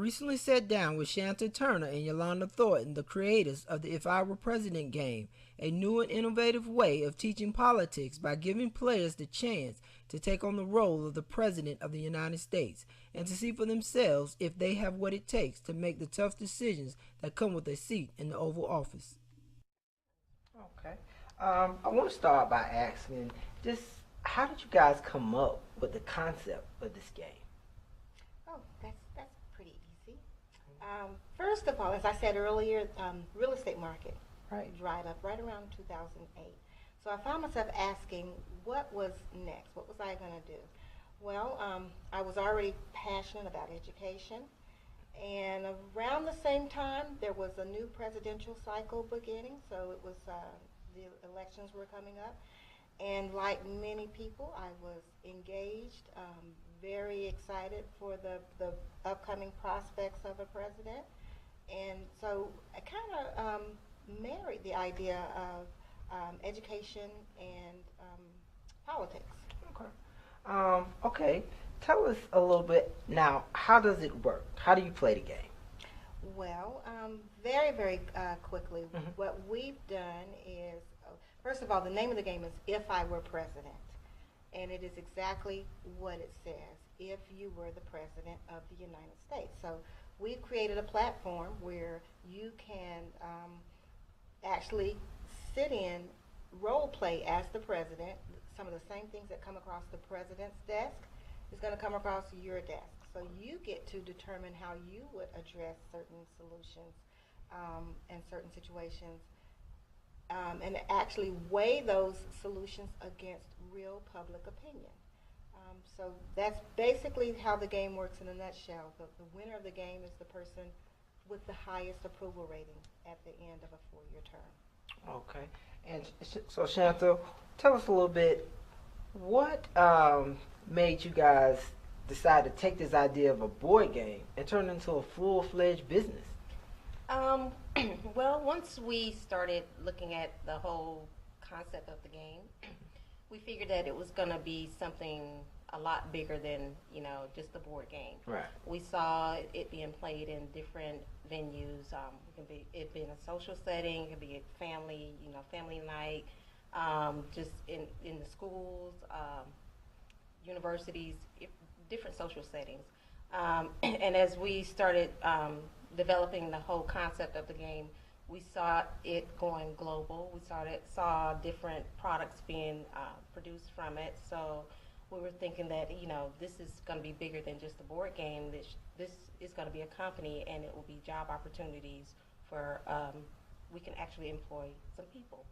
recently sat down with Shanta Turner and Yolanda Thornton, the creators of the If I Were President game, a new and innovative way of teaching politics by giving players the chance to take on the role of the President of the United States and to see for themselves if they have what it takes to make the tough decisions that come with a seat in the Oval Office. Okay. I want to start by asking just how did you guys come up with the concept of this game? Oh, that's pretty easy. First of all, as I said earlier, real estate market dried up right around 2008. So I found myself asking, what was next? What was I going to do? Well, I was already passionate about education, and around the same time, there was a new presidential cycle beginning. So it was the elections were coming up, and like many people, I was engaged. Very excited for the upcoming prospects of a president. And so I kind of married the idea of education and politics. Okay. Tell us a little bit now, how does it work? How do you play the game? Well, very quickly, what we've done is, first of all, the name of the game is If I Were President. And it is exactly what it says, if you were the President of the United States. So we've created a platform where you can actually sit in, role play as the President. Some of the same things that come across the President's desk is going to come across your desk. So you get to determine how you would address certain solutions and certain situations, and actually weigh those solutions against real public opinion. So that's basically how the game works in a nutshell. The winner of the game is the person with the highest approval rating at the end of a 4-year term. Okay. And so, Shanta, tell us a little bit, what made you guys decide to take this idea of a board game and turn it into a full-fledged business? Well, once we started looking at the whole concept of the game, we figured that it was going to be something a lot bigger than, just the board game. Right. We saw it being played in different venues. It be in a social setting, it could be a family, family night, just in the schools, universities, different social settings. And as we started developing the whole concept of the game, we saw it going global. We saw different products being produced from it. So we were thinking that, this is going to be bigger than just a board game. This is going to be a company, and it will be job opportunities for, we can actually employ some people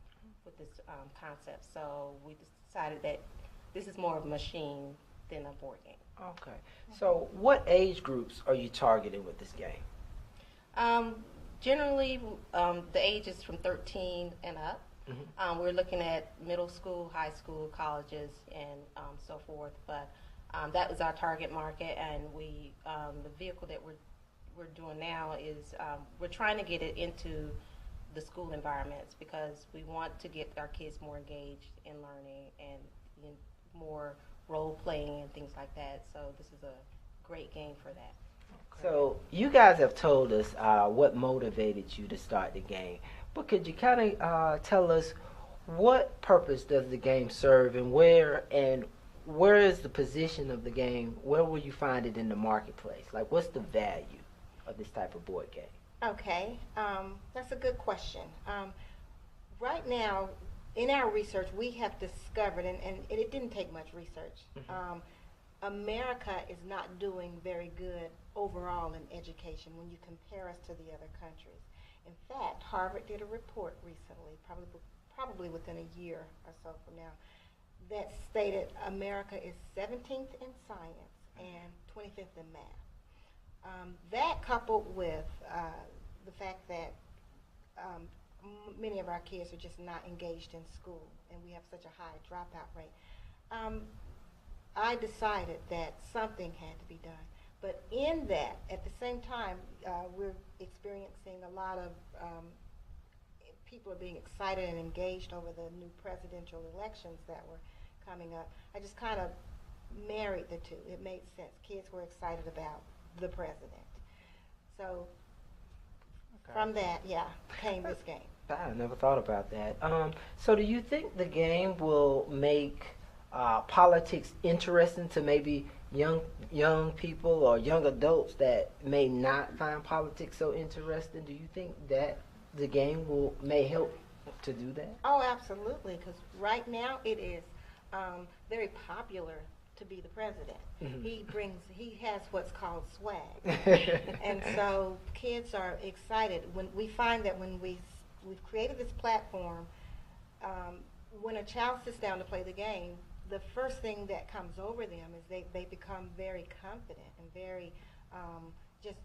with this concept. So we decided that this is more of a machine than a board game. Okay. So what age groups are you targeting with this game? Generally, the age is from 13 and up. We're looking at middle school, high school, colleges, and so forth. But that is our target market, and the vehicle that we're doing now is we're trying to get it into the school environments because we want to get our kids more engaged in learning and more role playing and things like that. So this is a great game for that. So you guys have told us what motivated you to start the game, but could you kind of tell us what purpose does the game serve, and where is the position of the game? Where will you find it in the marketplace? Like, what's the value of this type of board game? Okay, that's a good question. Right now, in our research, we have discovered, and it didn't take much research, America is not doing very good overall in education when you compare us to the other countries. In fact, Harvard did a report recently, probably within a year or so from now, that stated America is 17th in science and 25th in math. That coupled with the fact that many of our kids are just not engaged in school, and we have such a high dropout rate, I decided that something had to be done. But in that, at the same time, we're experiencing a lot of people are being excited and engaged over the new presidential elections that were coming up. I just kind of married the two. It made sense. Kids were excited about the president. So from that, yeah, came this game. I never thought about that. So do you think the game will make politics interesting to maybe young people or young adults that may not find politics so interesting? Do you think that the game may help to do that? Oh, absolutely, because right now it is very popular to be the president. Mhm. He has what's called swag. And so kids are excited. When we find that when we've created this platform, when a child sits down to play the game, the first thing that comes over them is they become very confident and very just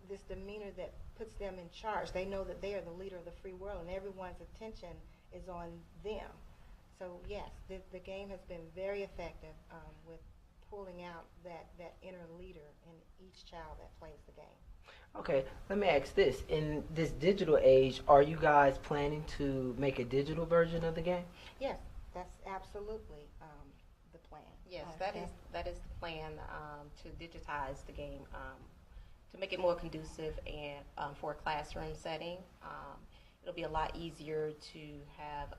this demeanor that puts them in charge. They know that they are the leader of the free world and everyone's attention is on them. So yes, the game has been very effective with pulling out that inner leader in each child that plays the game. Okay, let me ask this. In this digital age, are you guys planning to make a digital version of the game? Yes, that's absolutely the plan. Yes, that is the plan, to digitize the game, to make it more conducive and for a classroom setting. It'll be a lot easier to have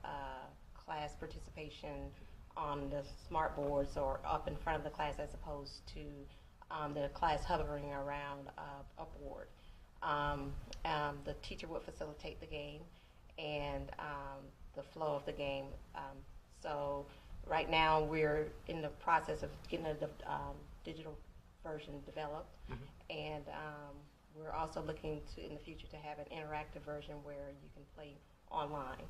class participation on the smart boards or up in front of the class as opposed to the class hovering around a board. The teacher would facilitate the game and the flow of the game. So right now we're in the process of getting a digital version developed, and we're also looking to in the future to have an interactive version where you can play online.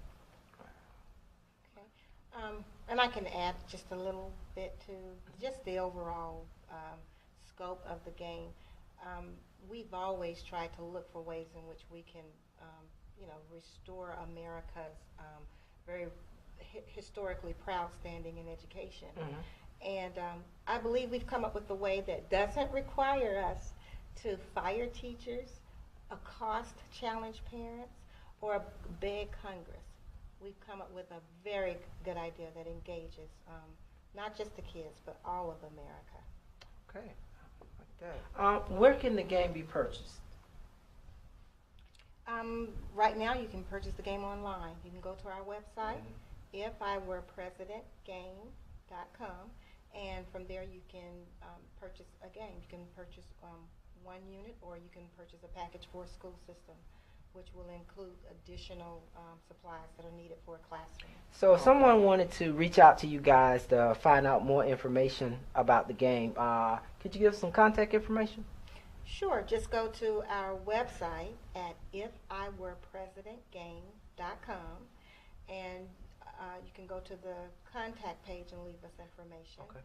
Okay. And I can add just a little bit to just the overall scope of the game. We've always tried to look for ways in which we can, restore America's very historically proud standing in education. And I believe we've come up with a way that doesn't require us to fire teachers, accost challenge parents, or beg Congress. We've come up with a very good idea that engages not just the kids, but all of America. Okay, like that. Where can the game be purchased? Right now, you can purchase the game online. You can go to our website, ifiwerepresidentgame.com, and from there you can purchase a game. You can purchase one unit, or you can purchase a package for a school system, which will include additional supplies that are needed for a classroom. So if someone wanted to reach out to you guys to find out more information about the game, could you give some contact information? Sure. Just go to our website at ifiwerepresidentgame.com, and you can go to the contact page and leave us information. Okay.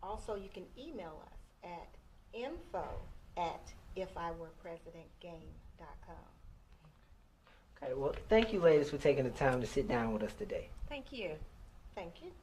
Also, you can email us at info@ifiwerepresidentgame.com. Okay, well, thank you ladies for taking the time to sit down with us today. Thank you. Thank you.